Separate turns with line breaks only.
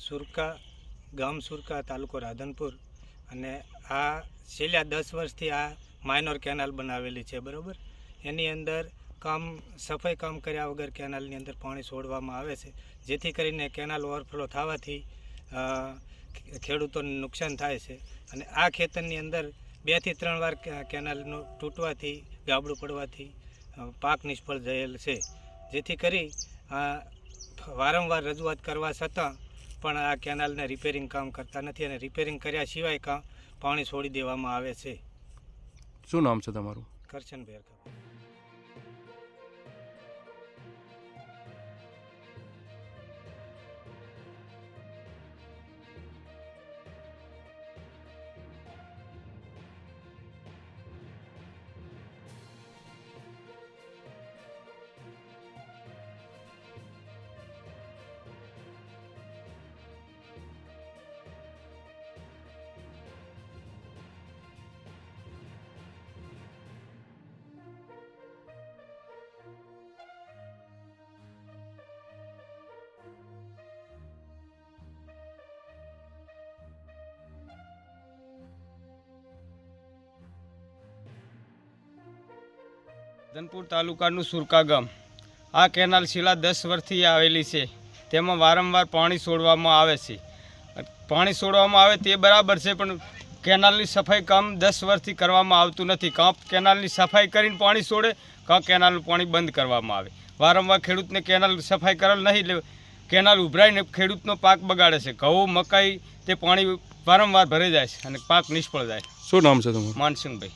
સુરકા ગામ સુરકા તાલુકો રાધનપુર અને આ છેલ્લા 10 વર્ષથી આ માઇનોર કેનાલ બનાવેલી છે બરાબર. એની અંદર સફાઈ કામ કર્યા વગર કેનાલની અંદર પાણી છોડવામાં આવે છે, જેથી કરીને કેનાલ ઓવરફ્લો થવાથી ખેડૂતોને નુકસાન થાય છે. અને આ ખેતરની અંદર 2 થી 3 વાર કેનાલનું તૂટવાથી ગાબડું પડવાથી પાક નિષ્ફળ થયેલ છે. જેથી કરી વારંવાર રજૂઆત કરવા છતાં પણ આ કેનાલને રિપેરિંગ કામ કરતા નથી અને રિપેરિંગ કર્યા સિવાય પાણી છોડી દેવામાં આવે છે.
શું નામ છે તમારું?
કરશનભાઈ.
રાધનપુર તાલુકાનું સુરકા ગામ. આ કેનાલ છેલ્લા 10 વર્ષથી આવેલી છે. તેમાં વારંવાર પાણી છોડવામાં આવે છે. પાણી છોડવામાં આવે તે બરાબર છે, પણ કેનાલની સફાઈ કામ 10 વર્ષથી કરવામાં આવતું નથી. કાં કેનાલની સફાઈ કરીને પાણી છોડે, કાં કેનાલનું પાણી બંધ કરવામાં આવે. વારંવાર ખેડૂતને કેનાલ સફાઈ કરેલ નહીં, કેનાલ ઉભરાઈને ખેડૂતનો પાક બગાડે છે. ઘઉં, મકાઈ તે પાણી વારંવાર ભરાઈ જાય છે અને પાક નિષ્ફળ જાય.
શું નામ છે તમારું?
માનસિંહભાઈ.